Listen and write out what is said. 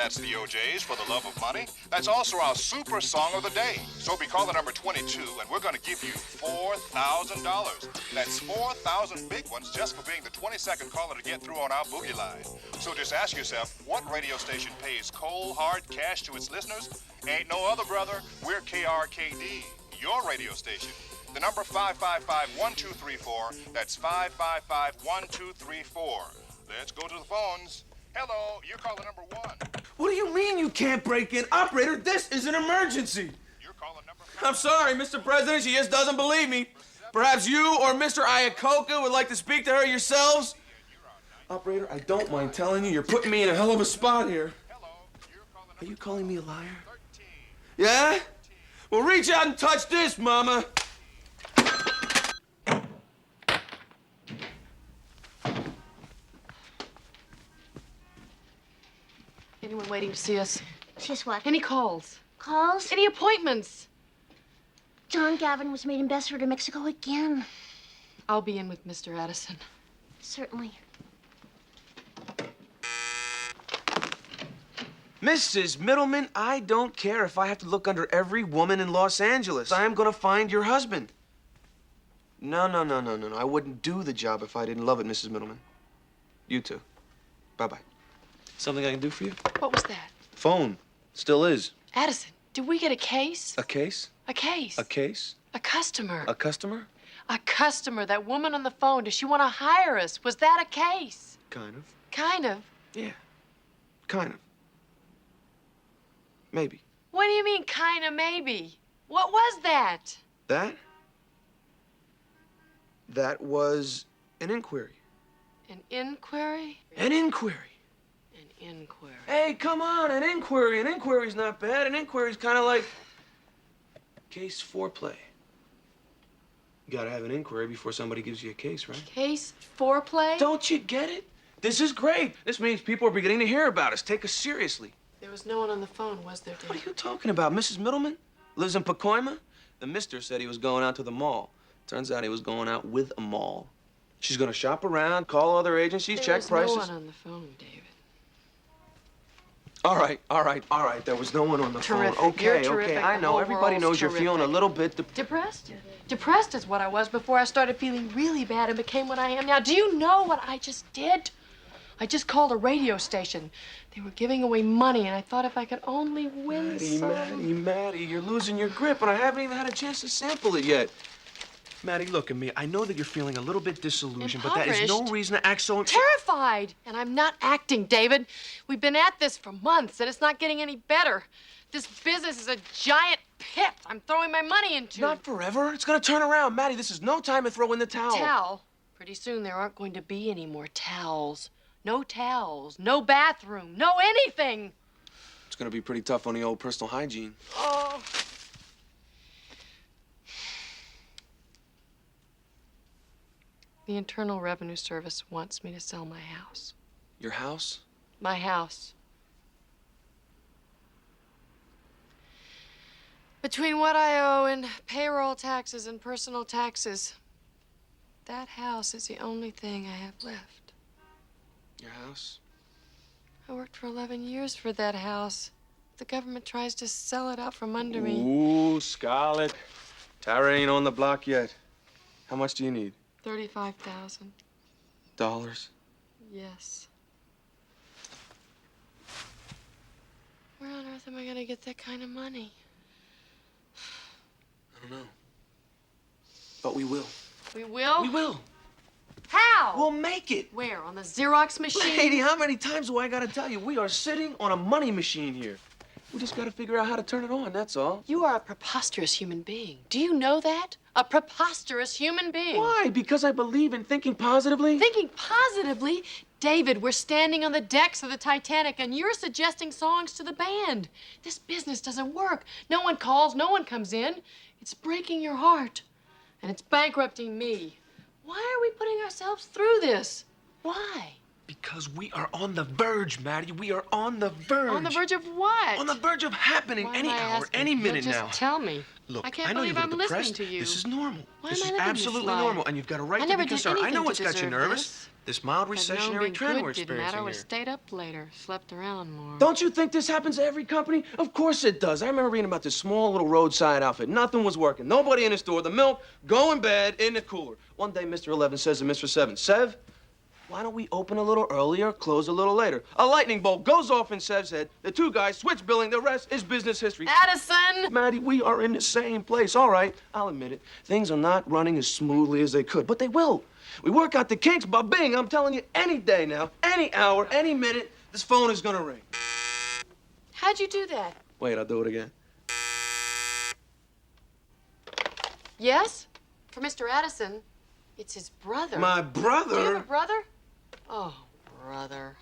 That's the OJs for the love of money. That's also our super song of the day. So be caller number 22, and we're going to give you $4,000. That's 4,000 big ones just for being the 22nd caller to get through on our boogie line. So just ask yourself, what radio station pays cold, hard cash to its listeners? Ain't no other, brother. We're KRKD, your radio station. The number 555-1234. That's 555-1234. Let's go to the phones. Hello, you're caller number 1. What do you mean you can't break in? Operator, this is an emergency. You're caller number 5. I'm sorry, Mr. President, she just doesn't believe me. Perhaps you or Mr. Iacocca would like to speak to her yourselves? Operator, I don't mind telling you, you're putting me in a hell of a spot here. Are you calling me a liar? Yeah? Well, reach out and touch this, Mama. Anyone waiting to see us? Just what? Any calls? Calls? Any appointments? John Gavin was made ambassador to Mexico again. I'll be in with Mr. Addison. Certainly. Mrs. Middleman, I don't care if I have to look under every woman in Los Angeles. I am gonna find your husband. No. I wouldn't do the job if I didn't love it, Mrs. Middleman. You too. Bye-bye. Something I can do for you? What was that? Phone. Still is. Addison, did we get a case? A case? A case. A case? A customer. A customer? A customer. That woman on the phone. Does she want to hire us? Was that a case? Kind of. Kind of. Yeah. Kind of. Maybe. What do you mean, kind of, maybe? What was that? That? That was an inquiry. An inquiry? An inquiry. An inquiry. Hey, come on, an inquiry. An inquiry's not bad. An inquiry's kind of like case foreplay. You gotta have an inquiry before somebody gives you a case, right? Case foreplay? Don't you get it? This is great. This means people are beginning to hear about us. Take us seriously. There was no one on the phone, was there, Dave? What are you talking about? Mrs. Middleman? Lives in Pacoima? The mister said he was going out to the mall. Turns out he was going out with a mall. She's gonna shop around, call other agencies, check prices. There was no one on the phone, David. All right. There was no one on the Terrific. phone. Okay, You're terrific. okay. I The know. whole Everybody world's knows you're feeling a terrific. little bit Depressed? Depressed is what I was before I started feeling really bad and became what I am now. Do you know what I just did? I just called a radio station. They were giving away money, and I thought if I could only win some. Maddie, you're losing your grip, and I haven't even had a chance to sample it yet. Maddie, look at me. I know that you're feeling a little bit disillusioned, but that is no reason to act so... Terrified! And I'm not acting, David. We've been at this for months, and it's not getting any better. This business is a giant pit I'm throwing my money into. Not forever. It's gonna turn around. Maddie, this is no time to throw in the towel. Towel? Pretty soon there aren't going to be any more towels. No towels, no bathroom, no anything. It's gonna be pretty tough on the old personal hygiene. Oh. The Internal Revenue Service wants me to sell my house. Your house? My house. Between what I owe in payroll taxes and personal taxes, that house is the only thing I have left. Your house? I worked for 11 years for that house. The government tries to sell it out from under me. Ooh, Scarlett. Tara ain't on the block yet. How much do you need? $35,000. Dollars? Yes. Where on earth am I gonna get that kind of money? I don't know. But we will. We will? We will. How? We'll make it. Where? On the Xerox machine? Lady, how many times do I gotta tell you? We are sitting on a money machine here. We just gotta figure out how to turn it on, that's all. You are a preposterous human being. Do you know that? A preposterous human being. Why? Because I believe in thinking positively? Thinking positively? David, we're standing on the decks of the Titanic, and you're suggesting songs to the band. This business doesn't work. No one calls, no one comes in. It's breaking your heart, and it's bankrupting me. Why are we putting ourselves through this? Why? Because we are on the verge, Maddie. We are on the verge. On the verge of what? On the verge of happening Why any am I hour, asking? any minute Just now. tell me. Look, I can't know you believe I'm look listening depressed. to you. This is normal. Why This am is I living absolutely this life? normal, and you've got a right I to never be did concerned. I anything know to what's got you deserve nervous. This mild If I'd known recessionary being trend good we're didn't matter, I experiencing would have here. stayed up later, slept around more. Don't you think this happens to every company? Of course it does. I remember reading about this small little roadside outfit. Nothing was working. Nobody in the store. The milk going bad in the cooler. One day, Mr. 11 says to Mr. 7, Sev, why don't we open a little earlier, close a little later? A lightning bolt goes off in Sev's head. The two guys switch billing. The rest is business history. Addison! Maddie, we are in the same place. All right, I'll admit it. Things are not running as smoothly as they could, but they will. We work out the kinks, but bing, I'm telling you, any day now, any hour, any minute, this phone is gonna ring. How'd you do that? Wait, I'll do it again. Yes? For Mr. Addison. It's his brother. My Do you have brother? a brother? Oh, brother.